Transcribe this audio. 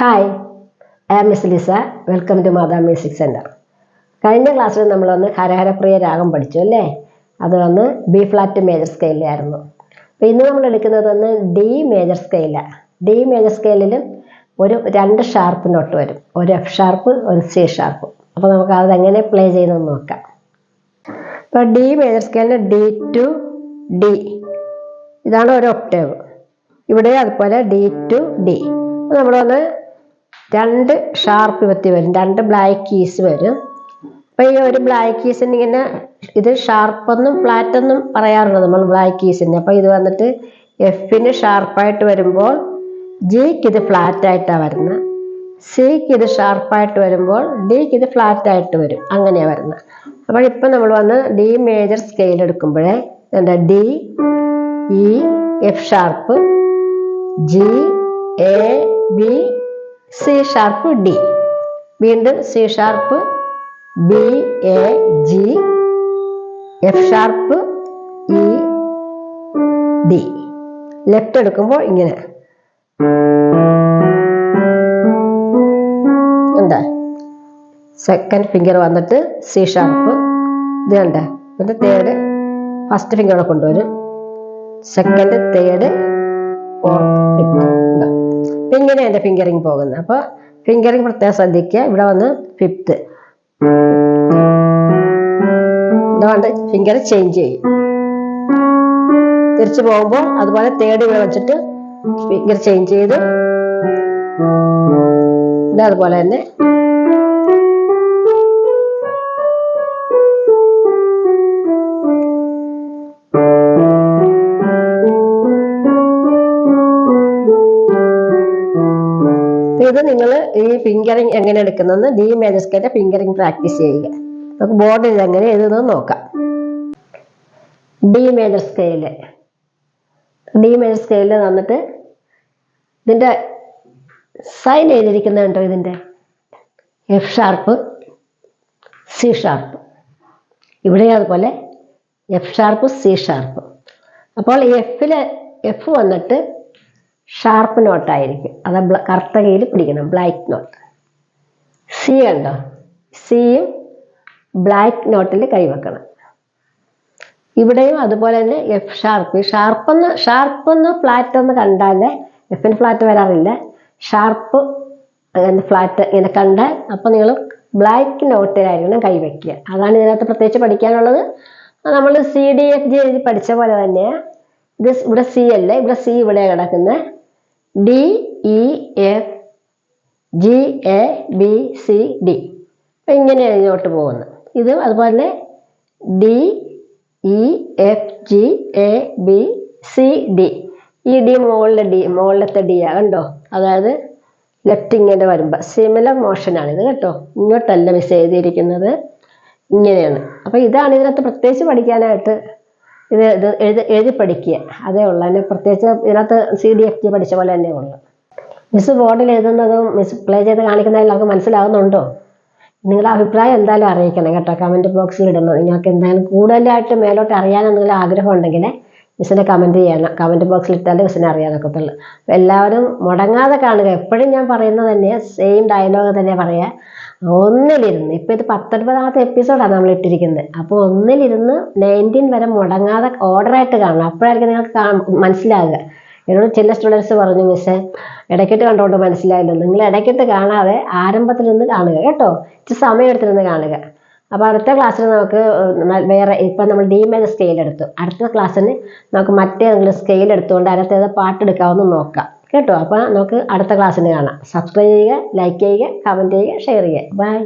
Hi, I am miss Lisa. Welcome to Mata music centre. കഴിഞ്ഞ ക്ലാസ്സിൽ നമ്മളൊന്ന് ഹരഹരപ്രിയ രാഗം പഠിച്ചു അല്ലേ? അത് വന്ന് ബി ഫ്ലാറ്റ് മേജർ സ്കെയിലായിരുന്നു. അപ്പോൾ ഇന്ന് നമ്മൾ എടുക്കുന്നത് ഒന്ന് ഡി മേജർ സ്കെയിലാണ്. ഡി മേജർ സ്കെയിലിലും രണ്ട് ഷാർപ്പ് നോട്ട് വരും, ഒരു എഫ് ഷാർപ്പ്, ഒരു സി ഷാർപ്പ്. അപ്പോൾ നമുക്ക് അതെങ്ങനെ പ്ലേ ചെയ്യുന്നതെന്ന് നോക്കാം. ഇപ്പോൾ ഡി മേജർ സ്കെയിലിന് ഡി ടു ഡി, ഇതാണ് ഒരു ഒക്ടേവ്. ഇവിടെ അതുപോലെ ഡി ടു ഡി. നമ്മളൊന്ന് രണ്ട് ഷാർപ്പ് പറ്റി വരും, രണ്ട് ബ്ലാക്ക് കീസ് വരും. അപ്പോൾ ഈ ഒരു ബ്ലാക്ക് കീസിന് ഇങ്ങനെ ഇത് ഷാർപ്പെന്നും ഫ്ലാറ്റെന്നും പറയാറുണ്ട് നമ്മൾ ബ്ലാക്ക് കീസിന്. അപ്പോൾ ഇത് വന്നിട്ട് എഫിന് ഷാർപ്പായിട്ട് വരുമ്പോൾ ജിക്ക് ഇത് ഫ്ലാറ്റായിട്ടാണ് വരുന്നത്, സിക്ക് ഇത് ഷാർപ്പായിട്ട് വരുമ്പോൾ ഡിക്ക് ഇത് ഫ്ലാറ്റായിട്ട് വരും, അങ്ങനെയാണ് വരുന്നത്. അപ്പോൾ ഇപ്പം നമ്മൾ വന്ന് ഡി മേജർ സ്കെയിൽ എടുക്കുമ്പോഴേ എന്താ D, E, F sharp, G, A, B, C sharp, D. വീണ്ടും C sharp, B, A, G, F sharp, E, D. Left എടുക്കുമ്പോൾ ഇങ്ങനെ എന്താ സെക്കൻഡ് ഫിംഗർ വന്നിട്ട് സി ഷാർപ്പ്, ഇത് കണ്ട. പിന്നെ തേർഡ് ഫസ്റ്റ് ഫിംഗർ കൊണ്ടുവരും, സെക്കൻഡ്, തേർഡ്, ഫോർത്ത്, ഫിഫ്ത്ത്. ഇങ്ങനെ എൻ്റെ ഫിംഗറിങ് പോകുന്നത്. അപ്പോൾ ഫിംഗറിങ് പ്രത്യേകം ശ്രദ്ധിക്കുക. ഇവിടെ വന്ന് ഫിഫ്ത്ത്, ഇതുകൊണ്ട് ഫിംഗർ ചേഞ്ച് ചെയ്യും. തിരിച്ചു പോകുമ്പോൾ അതുപോലെ തേർഡ് ഇവിടെ വെച്ചിട്ട് ഫിംഗർ ചേഞ്ച് ചെയ്ത് ഇവിടെ അതുപോലെ തന്നെ ഇത് നിങ്ങൾ ഈ ഫിംഗറിങ് എങ്ങനെ എടുക്കുന്നതെന്ന് ഡി മേജർ സ്കെയിലിന്റെ ഫിംഗറിങ് പ്രാക്ടീസ് ചെയ്യുക. നമുക്ക് ബോർഡിൽ എങ്ങനെ എഴുതുന്നത് നോക്കാം. ഡി മേജർ സ്കെയില് വന്നിട്ട് ഇതിന്റെ സൈൻ എഴുതിയിരിക്കുന്നുണ്ടോ? ഇതിന്റെ എഫ് ഷാർപ്പ്, സി ഷാർപ്പ്. ഇവിടെ അതുപോലെ എഫ് ഷാർപ്പ്, സി ഷാർപ്പ്. അപ്പോൾ എഫ് വന്നിട്ട് ഷാർപ്പ് നോട്ടായിരിക്കും, അത് കറുത്ത കയ്യിൽ പിടിക്കണം, ബ്ലാക്ക് നോട്ട്. സി കണ്ടോ? സിയും ബ്ലാക്ക് നോട്ടിൽ കൈവെക്കണം. ഇവിടെയും അതുപോലെ തന്നെ എഫ് ഷാർപ്പ്. ഈ ഷാർപ്പൊന്ന് ഫ്ലാറ്റ് ഒന്ന് കണ്ടാലേ, എഫിന് ഫ്ലാറ്റ് വരാറില്ല, ഷാർപ്പ് അങ്ങനെ ഫ്ലാറ്റ് ഇങ്ങനെ കണ്ടാൽ അപ്പോൾ നിങ്ങൾ ബ്ലാക്ക് നോട്ടിലായിരിക്കണം കൈവയ്ക്കുക. അതാണ് ഇതിനകത്ത് പ്രത്യേകിച്ച് പഠിക്കാനുള്ളത്. നമ്മൾ സി ഡി എഫ് ജി എഴുതി പഠിച്ച പോലെ തന്നെ ഇത് ഇവിടെ സി അല്ലേ, ഇവിടെ സി ഇവിടെ കിടക്കുന്നത്. D, E, F, G, A, B, C, D. അപ്പം ഇങ്ങനെയാണ് ഇതിലോട്ട് പോകുന്നത്. ഇത് അതുപോലെ D, E, F, G, A, B, C, D. ഈ ഡി മുകളിലത്തെ ഡി ആ കണ്ടോ? അതായത് ലെഫ്റ്റ് ഇങ്ങനെ വരുമ്പോൾ സിമിലർ മോഷനാണിത് കേട്ടോ. ഇങ്ങോട്ടല്ല മിസ് എഴുതിയിരിക്കുന്നത്, ഇങ്ങനെയാണ്. അപ്പോൾ ഇതാണ് ഇതിനകത്ത് പ്രത്യേകിച്ച് പഠിക്കാനായിട്ട്. ഇത് എഴുതി പഠിക്കുക, അതേ ഉള്ളൂ. അതിന് പ്രത്യേകിച്ച് ഇതിനകത്ത് സി ഡി എഫ് ജി പഠിച്ച പോലെ തന്നെ ഉള്ളു. മിസ് ബോർഡിൽ എഴുതുന്നതും മിസ് പ്ലേ ചെയ്ത് കാണിക്കുന്നതും എല്ലാവർക്കും മനസ്സിലാകുന്നുണ്ടോ? നിങ്ങളുടെ അഭിപ്രായം എന്തായാലും അറിയിക്കണം കേട്ടോ, കമൻറ്റ് ബോക്സിൽ ഇടണം. നിങ്ങൾക്ക് എന്തായാലും കൂടുതലായിട്ട് മേലോട്ട് അറിയാനെന്തെങ്കിലും ആഗ്രഹം ഉണ്ടെങ്കിൽ മിസ്സിനെ കമൻറ്റ് ചെയ്യണം. കമൻറ്റ് ബോക്സിൽ ഇട്ടാലേ മിസ്സിനെ അറിയാനൊക്കത്തുള്ളൂ. അപ്പോൾ എല്ലാവരും മുടങ്ങാതെ കാണുക. എപ്പോഴും ഞാൻ പറയുന്നത് തന്നെ സെയിം ഡയലോഗ് തന്നെ പറയുക. ഒന്നിലിരുന്ന്, ഇപ്പോൾ ഇത് 19ാമത്തെ എപ്പിസോഡാണ് നമ്മൾ ഇട്ടിരിക്കുന്നത്. അപ്പോൾ ഒന്നിലിരുന്ന് 19 വരെ മുടങ്ങാതെ ഓർഡറായിട്ട് കാണണം. അപ്പോഴായിരിക്കും നിങ്ങൾക്ക് മനസ്സിലാകുക. എന്നോട് ചില സ്റ്റുഡൻസ് പറഞ്ഞു, മിസ്സേ ഇടയ്ക്കിട്ട് കണ്ടുകൊണ്ട് മനസ്സിലായല്ലോ. നിങ്ങൾ ഇടയ്ക്കിട്ട് കാണാതെ ആരംഭത്തിൽ നിന്ന് കാണുക കേട്ടോ, ഇച്ചിരി സമയം എടുത്തിരുന്ന് കാണുക. അപ്പോൾ അടുത്ത ക്ലാസ്സിൽ നമുക്ക് വേറെ, ഇപ്പം നമ്മൾ ഡി മേജർ സ്കെയിൽ എടുത്തു, അടുത്ത ക്ലാസ്സിന് നമുക്ക് മറ്റേതെങ്കിലും സ്കെയിൽ എടുത്തുകൊണ്ട് അതിനകത്ത് ഏത് പാട്ടെടുക്കാമെന്ന് നോക്കാം കേട്ടോ. അപ്പോൾ നമുക്ക് അടുത്ത ക്ലാസ്സിന് കാണാം. സബ്സ്ക്രൈബ് ചെയ്യുക, ലൈക്ക് ചെയ്യുക, കമൻറ്റ് ചെയ്യുക, ഷെയർ ചെയ്യുക. ബൈ.